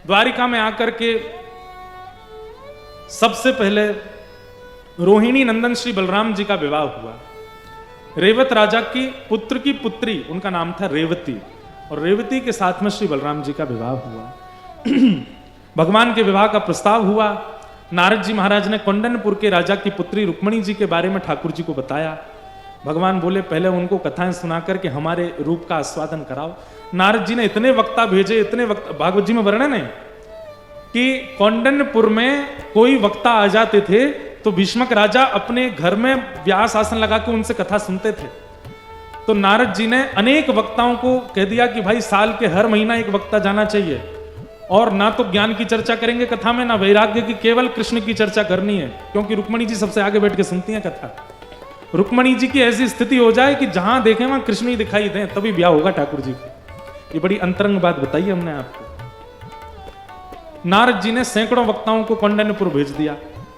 द्वारिका में आकर के सबसे पहले रोहिणी नंदन श्री बलराम जी का विवाह हुआ। रेवत राजा की पुत्र की पुत्री, उनका नाम था रेवती, और रेवती के साथ में श्री बलराम जी का विवाह हुआ। भगवान के विवाह का प्रस्ताव हुआ। नारद जी महाराज ने कौंडन्यपुर के राजा की पुत्री रुक्मणी जी के बारे में ठाकुर जी को बताया। भगवान बोले पहले उनको कथाएं सुना करके हमारे रूप का आस्वादन कराओ। नारद जी ने इतने वक्ता भेजे, इतने वक्ता, भागवत जी में वर्णन है कि कौंडन्यपुर में कोई वक्ता आ जाते थे तो भीष्मक राजा अपने घर में व्यास आसन लगा के उनसे कथा सुनते थे। तो नारद जी ने अनेक वक्ताओं को कह दिया कि भाई साल के हर महीना एक वक्ता जाना चाहिए, और ना तो ज्ञान की चर्चा करेंगे कथा में, ना वैराग्य की, केवल कृष्ण की चर्चा करनी है, क्योंकि रुक्मणी जी सबसे आगे बैठ के सुनती हैं कथा। रुक्मणी जी की ऐसी स्थिति हो जाए कि जहां देखें वहां कृष्ण ही दिखाई दें, तभी ब्याह होगा ठाकुर जी का। ये बड़ी अंतरंग बात बताई हमने आपको। नारद जी ने सैकड़ों वक्ताओं को कौंडन्यपुर भेज दिया।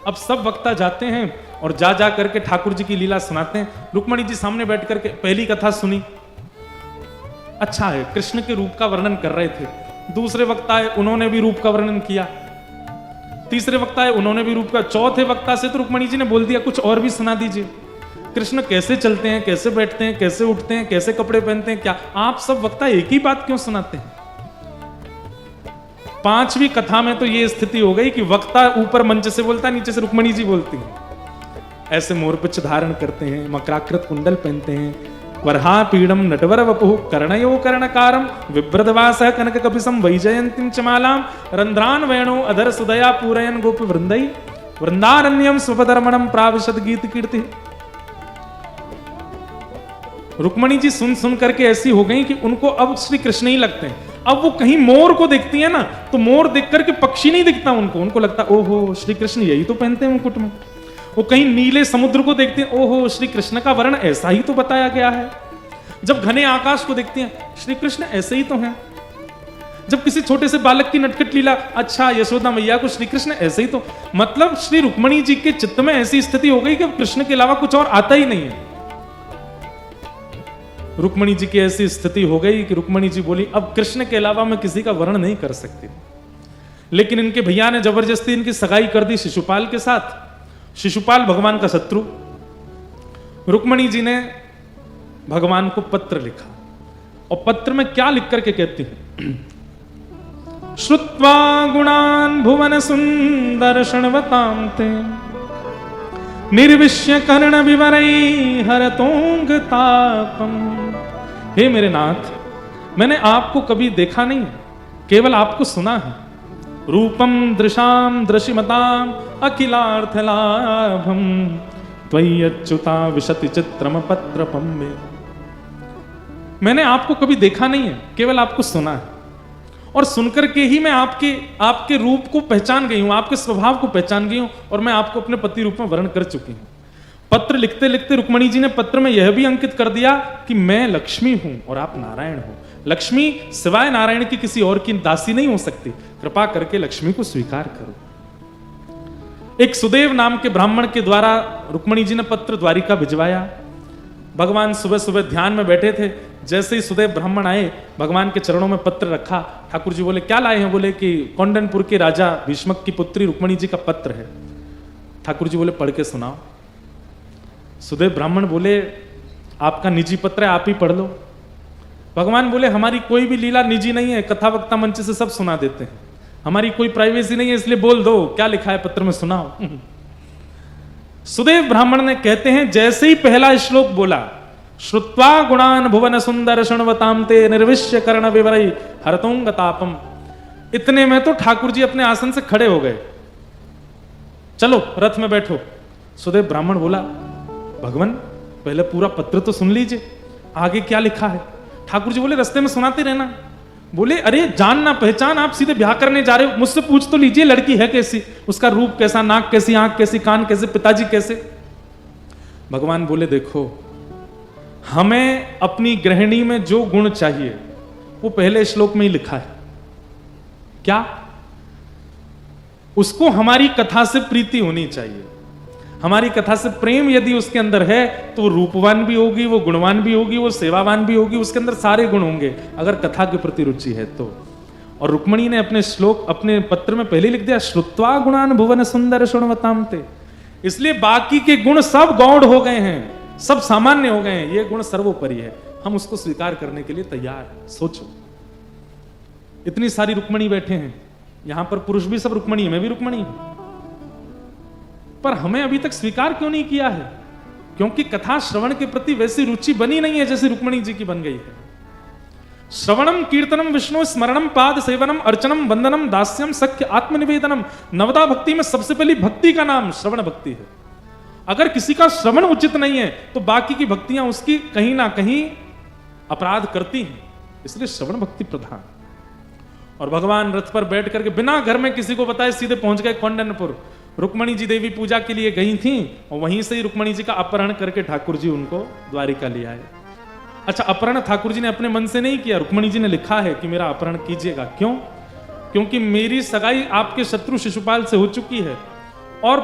अब सब वक्ता जाते हैं और जा जा करके ठाकुर जी की लीला सुनाते हैं। रुक्मणी जी सामने बैठ करके पहली कथा सुनी, अच्छा है, कृष्ण के रूप का वर्णन कर रहे थे। दूसरे वक्ता है, उन्होंने भी रूप का वर्णन किया। तीसरे वक्ता है, उन्होंने भी रूप का। चौथे वक्ता से तो रुक्मणी जी ने बोल दिया कुछ और भी सुना दीजिए, कृष्ण कैसे चलते हैं, कैसे बैठते हैं, कैसे उठते हैं, कैसे कपड़े पहनते हैं, क्या आप सब वक्ता एक ही बात क्यों सुनाते हैं? पांचवी कथा में तो ये स्थिति हो गई कि वक्ता ऊपर मंच से बोलता, नीचे से रुक्मणी जी बोलती हैं। ऐसे मोरपिच धारण करते हैं, मकराकृत कुंडल पहनते हैं, वरहा पीड़म नटवर वपुः कर्णयो कर्णकारम विभ्रदवासः कनक कपिसं वैजयंतीं च मालां रंध्रान वेणो अधर सुदया पूरयन गोप वृंदै वृंदारण्यम स्वपदरमणम प्राविशद गीत कीर्ति। रुक्मणी जी सुन सुन करके ऐसी हो गई कि उनको अब श्री कृष्ण ही लगते हैं। अब वो कहीं मोर को देखती है ना, तो मोर देख करके पक्षी नहीं दिखता उनको लगता ओहो श्री कृष्ण यही तो पहनते हैं मुकुट में। वो कहीं नीले समुद्र को देखते हैं, ओहो श्री कृष्ण का वर्ण ऐसा ही तो बताया गया है। जब घने आकाश को देखते हैं, श्री कृष्ण ऐसे ही तो हैं। जब किसी छोटे से बालक की नटखट लीला, अच्छा यशोदा मैया को श्री कृष्ण ऐसे ही तो, मतलब श्री रुक्मणी जी के चित्त में ऐसी स्थिति हो गई कि कृष्ण के अलावा कुछ और आता ही नहीं है। रुक्मणी जी की ऐसी स्थिति हो गई कि रुक्मणी जी बोली अब कृष्ण के अलावा मैं किसी का वर्ण नहीं कर सकती। लेकिन इनके भैया ने जबरदस्ती इनकी सगाई कर दी शिशुपाल के साथ। शिशुपाल भगवान का शत्रु। रुक्मणी जी ने भगवान को पत्र लिखा, और पत्र में क्या लिख करके कहती है, श्रुत्वा गुणान भुवन सुंदर शृण्वतां ते निर्विश्य कर्ण विवरै हरतोंग तापम। हे मेरे नाथ, मैंने आपको कभी देखा नहीं, केवल आपको सुना है। रूपम दृशाम दृशिमताम अखिलार्थ लाभम त्वय्यच्युता विशति चित्रम पत्रपम में। मैंने आपको कभी देखा नहीं है, केवल आपको सुना है, और सुनकर के ही मैं आपके रूप को पहचान गई हूं, आपके स्वभाव को पहचान गई हूं, और मैं आपको अपने पति रूप में वर्ण कर चुकी हूं। पत्र लिखते लिखते रुक्मणी जी ने पत्र में यह भी अंकित कर दिया कि मैं लक्ष्मी हूं और आप नारायण हो। लक्ष्मी सिवाय नारायण की किसी और की दासी नहीं हो सकती, कृपा करके लक्ष्मी को स्वीकार करो। एक सुदेव नाम के ब्राह्मण के द्वारा रुक्मणी जी ने पत्र द्वारिका भिजवाया। भगवान सुबह सुबह ध्यान में बैठे थे, जैसे ही सुदेव ब्राह्मण आए, भगवान के चरणों में पत्र रखा। ठाकुर जी बोले क्या लाए हैं? बोले कि कौंडन्यपुर के राजा भीष्मक की पुत्री रुक्मणी जी का पत्र है। ठाकुर जी बोले पढ़ के सुनाओ। सुदेव ब्राह्मण बोले आपका निजी पत्र है, आप ही पढ़ लो। भगवान बोले हमारी कोई भी लीला निजी नहीं है, कथा वक्ता मंच से सब सुना देते हैं, हमारी कोई प्राइवेसी नहीं है, इसलिए बोल दो क्या लिखा है पत्र में, सुनाओ। सुदेव ब्राह्मण ने कहते हैं जैसे ही पहला श्लोक बोला, श्रुत्वा गुणान भुवन सुंदर शृण्वतां ते निर्विश्य कर्ण विवरै हरतोंग तापम, इतने में तो ठाकुर जी अपने आसन से खड़े हो गए। चलो रथ में बैठो। सुदेव ब्राह्मण बोला भगवान पहले पूरा पत्र तो सुन लीजिए, आगे क्या लिखा है। ठाकुर जी बोले रास्ते में सुनाते रहना। बोले अरे जान ना पहचान, आप सीधे ब्याह करने जा रहे हो, मुझसे पूछ तो लीजिए लड़की है कैसी, उसका रूप कैसा, नाक कैसी, आंख कैसी, कान कैसे, पिताजी कैसे। भगवान बोले देखो हमें अपनी गृहिणी में जो गुण चाहिए वो पहले श्लोक में ही लिखा है। क्या? उसको हमारी कथा से प्रीति होनी चाहिए, हमारी कथा से प्रेम यदि उसके अंदर है तो वो रूपवान भी होगी, वो गुणवान भी होगी, वो सेवावान भी होगी, उसके अंदर सारे गुण होंगे अगर कथा के प्रति रुचि है तो। और रुक्मणी ने अपने श्लोक अपने पत्र में पहले लिख दिया, श्रुत्वा गुणान भुवन सुंदर शृण्वताम ते। इसलिए बाकी के गुण सब गौड़ हो गए हैं, सब सामान्य हो गए हैं, ये गुण सर्वोपरि है, हम उसको स्वीकार करने के लिए तैयार हैं। सोचो, इतनी सारी रुक्मणी बैठे हैं यहां पर, पुरुष भी सब रुक्मणी है, मैं भी रुक्मणी हूं, पर हमें अभी तक स्वीकार क्यों नहीं किया है? क्योंकि कथा श्रवण के प्रति वैसी रुचि बनी नहीं है जैसी रुक्मणी जी की बन गई है। श्रवणम कीर्तनम विष्णु स्मरणम पाद सेवनम अर्चनम वंदनम दास्यम सख्य आत्मनिवेदनम। नवदा भक्ति में सबसे पहली भक्ति का नाम श्रवण भक्ति है। अगर किसी का श्रवण उचित नहीं है तो बाकी की भक्तियां उसकी कहीं ना कहीं अपराध करती हैं, इसलिए श्रवण भक्ति प्रधान। और भगवान रथ पर बैठ करके बिना घर में किसी को बताए सीधे पहुंच गए कौंडन्यपुर। रुक्मणी जी देवी पूजा के लिए गई थी और वहीं से ही रुक्मणी जी का अपहरण करके ठाकुर जी उनको द्वारिका ले आए। अच्छा, अपहरण ठाकुर जी ने अपने मन से नहीं किया, रुक्मणी जी ने लिखा है कि मेरा अपहरण कीजिएगा। क्यों? क्योंकि मेरी सगाई आपके शत्रु शिशुपाल से हो चुकी है और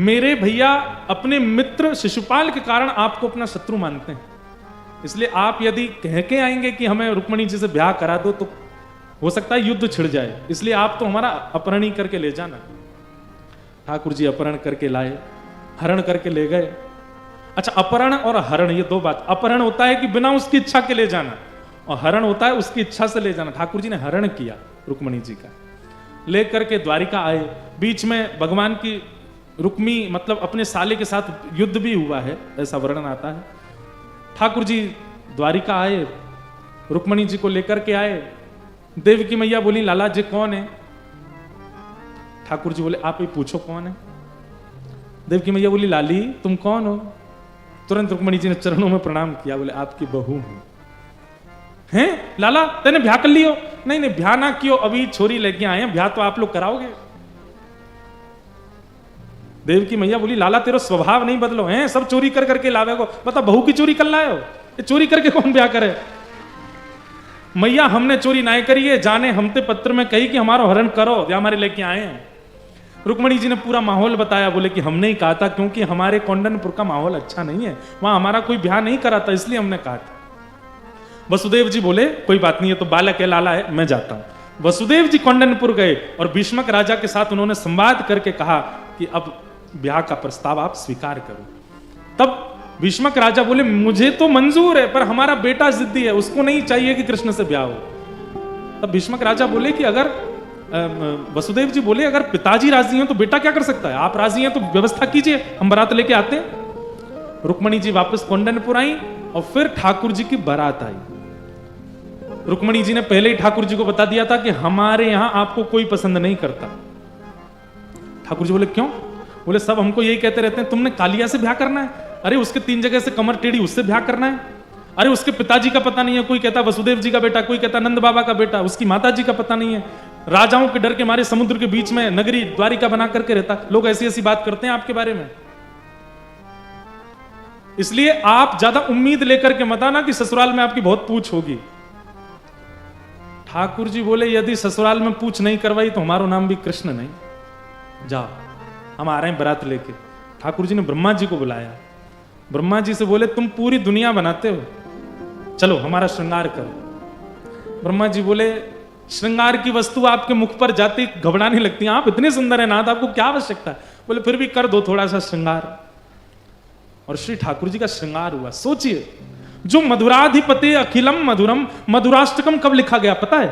मेरे भैया अपने मित्र शिशुपाल के कारण आपको अपना शत्रु मानते हैं, इसलिए आप यदि कह के आएंगे कि हमें रुक्मणी जी से ब्याह करा दो तो हो सकता है युद्ध छिड़ जाए, इसलिए आप तो हमारा अपहरण ही करके ले जाना। ठाकुर जी अपहरण करके लाए, हरण करके ले गए। अच्छा, अपहरण और हरण ये दो बात, अपहरण होता है कि बिना उसकी इच्छा के ले जाना और हरण होता है उसकी इच्छा से ले जाना। ठाकुर जी ने हरण किया रुक्मणी जी का, लेकर के द्वारिका आए। बीच में भगवान की रुक्मी मतलब अपने साले के साथ युद्ध भी हुआ है, ऐसा वर्णन आता है। ठाकुर जी द्वारिका आए, रुक्मणी जी को लेकर के आए। देवकी मैया बोली, लाला जी कौन है? ठाकुर जी बोले, आप ही पूछो कौन है। देवकी मैया बोली, लाली तुम कौन हो? तुरंत रुक्मणी जी ने चरणों में प्रणाम किया, बोले आपकी बहू हूं। हैं लाला तेने ब्याह कर लियो? नहीं नहीं ब्याह ना कियो, अभी छोरी लेके आए हैं, ब्याह तो आप लोग कराओगे। देवकी मैया बोली, लाला तेरा स्वभाव नहीं बदलो, हैं सब चोरी कर करके लावे को, बता बहू की चोरी कर लाए हो? ये चोरी करके कौन ब्याह करे? मैया हमने चोरी ना करी है, जाने हमते पत्र में कही कि हमारा हरण करो, या हमारे लेके आए हैं। रुक्मणी जी ने पूरा माहौल बताया, बोले कि हमने ही कहा था क्योंकि हमारे कौंडन्यपुर का माहौल अच्छा नहीं है, वहां हमारा कोई ब्याह नहीं करा था, इसलिए हमने कहा था। वसुदेव जी बोले कोई बात नहीं है, तो बालक है, लाला है, मैं जाता हूं। वसुदेव जी कौंडन्यपुर गए और भीष्मक राजा के साथ उन्होंने संवाद करके कहा कि अब ब्याह का प्रस्ताव आप स्वीकार करो। तब भीष्मक राजा बोले, मुझे तो मंजूर है पर हमारा बेटा जिद्दी है, उसको नहीं चाहिए कि कृष्ण से ब्याह हो। तब भीष्मक राजा बोले कि अगर वसुदेव जी बोले अगर पिताजी राजी हैं तो बेटा क्या कर सकता है, आप राजी हैं तो व्यवस्था कीजिए, हम बारात लेके आते हैं। रुक्मणी जी वापस कौंडन्यपुर आई और फिर ठाकुर जी की बारात आई। रुक्मणी जी ने पहले ही ठाकुर जी को बता दिया था कि हमारे यहां आपको कोई पसंद नहीं करता। ठाकुर जी बोले क्यों? बोले सब हमको यही कहते रहते हैं, तुमने कालिया से ब्याह करना है, अरे उसके 3 जगह से कमर टेढ़ी, उससे ब्याह करना है, अरे उसके पिताजी का पता नहीं है, कोई कहता वसुदेव जी का बेटा, कोई कहता नंद बाबा का बेटा, उसकी माता जी का पता नहीं है, राजाओं के डर के मारे समुद्र के बीच में नगरी द्वारिका बना करके रहता। लोग ऐसी ऐसी बात करते हैं आपके बारे में, इसलिए आप ज्यादा उम्मीद लेकर के मत आना कि ससुराल में आपकी बहुत पूछ होगी। ठाकुर जी बोले यदि ससुराल में पूछ नहीं करवाई तो हमारा नाम भी कृष्ण नहीं, जाओ हम आ रहे हैं बारात लेके। ठाकुर जी ने ब्रह्मा जी को बुलाया, ब्रह्मा जी से बोले तुम पूरी दुनिया बनाते हो, चलो हमारा श्रृंगार करो। ब्रह्मा जी बोले श्रृंगार की वस्तु आपके मुख पर जाती घबराने लगती है, आप इतने सुंदर है नाथ, आपको क्या आवश्यकता है? बोले फिर भी कर दो थोड़ा सा श्रृंगार। और श्री ठाकुर जी का श्रृंगार हुआ। सोचिए, जो मधुराधिपते अखिलम मधुरम, मधुराष्टकम कब लिखा गया पता है?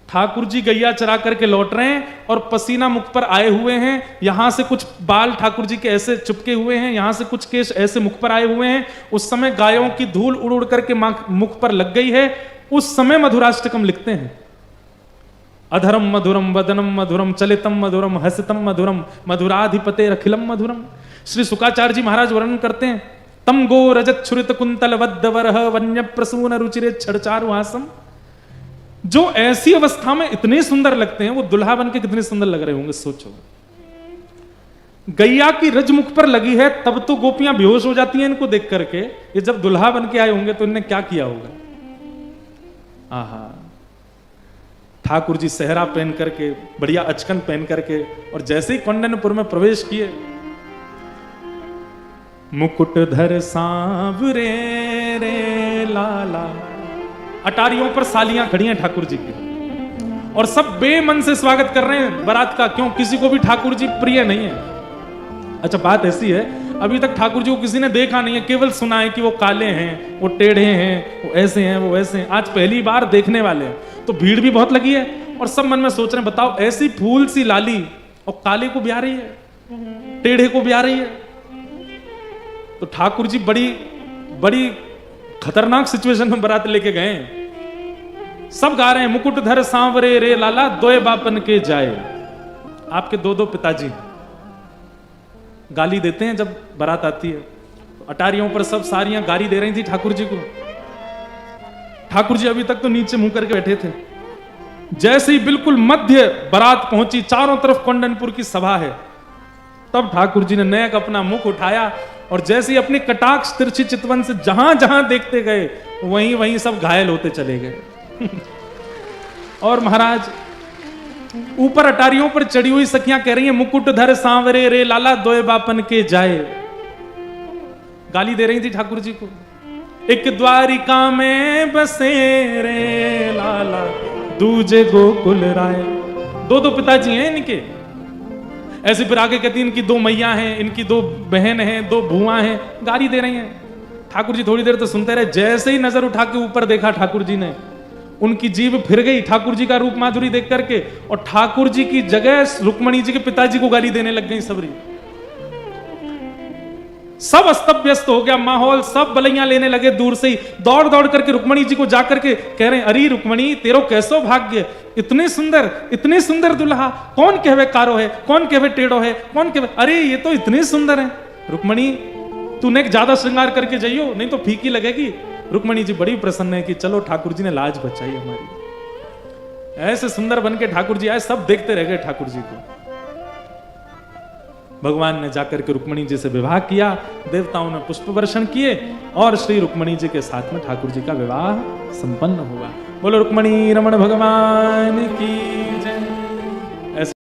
ठाकुर जी गैया चरा करके लौट रहे हैं और पसीना मुख पर आए हुए हैं, यहां से कुछ बाल ठाकुर जी के ऐसे चिपके हुए हैं, यहां से कुछ केश ऐसे मुख पर आए हुए हैं। उस समय गायों की धूल उड़ उड़ करके मुख पर लग गई है, उस समय मधुराष्टकम लिखते हैं। अधरम मधुरम वदनम मधुरम चलितम मधुरम हसितम मधुरम मधुराधिपते अखिलम मधुरम। श्री शुकाचार्य जी महाराज वर्णन करते हैं, तम गो रजत छुरित कुंतल वद्दवरह वन्य प्रसून रुचिरे छड़चारुहासम। जो ऐसी अवस्था में इतने सुंदर लगते हैं, वो दुल्हा बन के कितने सुंदर लग रहे होंगे सोचो। गैया की रज मुख पर लगी है तब तो गोपियां बेहोश हो जाती हैं इनको देख करके, ये जब दुल्हा बन के आए होंगे तो इन्हें क्या किया होगा। आहा, ठाकुर जी सेहरा पहन करके, बढ़िया अचकन पहन करके, और जैसे ही कौंडन्यपुर में प्रवेश किए, मुकुट धर सांवरे रे लाला, अटारियों पर सालियां खड़ी हैं ठाकुर जी की। और सब बेमन से स्वागत कर रहे हैं बारात का। क्यों? किसी को भी ठाकुर जी प्रिय नहीं है। अच्छा, बात ऐसी है, अभी तक ठाकुर जी को किसी ने देखा नहीं है, केवल सुना है कि वो काले हैं, वो टेढ़े हैं, वो ऐसे हैं, वो वैसे हैं। आज पहली बार देखने वाले हैं, तो भीड़ भी बहुत लगी है और सब मन में सोच रहे हैं, बताओ ऐसी फूल सी लाली और काले को ब्याह रही है, टेढ़े को ब्याह रही है। तो ठाकुर जी बड़ी खतरनाक सिचुएशन में बारात लेके गए। सब गा रहे हैं, मुकुट धर सांवरे रे लाला, दोए बापन के जाए। आपके दो पिताजी गाली देते हैं जब बारात आती है। अटारियों पर सब सारियां गाली दे रही थी ठाकुर जी को। ठाकुर जी अभी तक तो नीचे मुंह करके बैठे थे। जैसे ही बिल्कुल मध्य बारात पहुंची, चारों तरफ कोंडनपुर की सभा है, तब ठाकुर जी ने नेक अपना मुख उठाया और जैसे ही अपनी कटाक्ष तिरछी चितवन से जहां जहां देखते गए, वहीं वहीं सब घायल होते चले गए। और महाराज ऊपर अटारियों पर चढ़ी हुई सखियां कह रही हैं, मुकुट धर सांवरे रे लाला, दोए बापन के जाए। गाली दे रही थी ठाकुर जी को। एक द्वारिका में बसे रे लाला, दूजे गोकुल राय। दो पिताजी हैं इनके। ऐसे फिर आगे कहती इनकी दो मैया हैं, इनकी दो बहन हैं, दो बुआ हैं, गाली दे रही हैं। ठाकुर जी थोड़ी देर तो सुनते रहे। जैसे ही नजर उठा के ऊपर देखा ठाकुर जी ने, उनकी जीभ फिर गई ठाकुर जी का रूप माधुरी देख करके, और ठाकुर जी की जगह रुक्मणी जी के पिताजी को गाली देने लग गई सबरी। सब अस्त व्यस्त हो गया माहौल, सब बलैया लेने लगे। दूर से ही दौड़ दौड़ करके रुक्मणी जी को जाकर के कह रहे हैं, अरे रुक्मणी तेरो कैसो भाग्य, इतने सुंदर दुल्हा, कौन कहवे कारो है, कौन कहवे टेढ़ो है, कौन कहवे, अरे ये तो इतने सुंदर है। रुक्मणी तूने ज्यादा श्रृंगार करके जाइयो, नहीं तो फीकी लगेगी। रुक्मणी जी बड़ी प्रसन्न है कि चलो ठाकुर जी ने लाज बचाई हमारी। ऐसे सुंदर बन के ठाकुर जी आए, सब देखते रह गए ठाकुर जी को। भगवान ने जाकर के रुक्मणी जी से विवाह किया, देवताओं ने पुष्प वर्षण किए और श्री रुक्मणी जी के साथ में ठाकुर जी का विवाह संपन्न हुआ। बोलो रुक्मणी रमण भगवान की।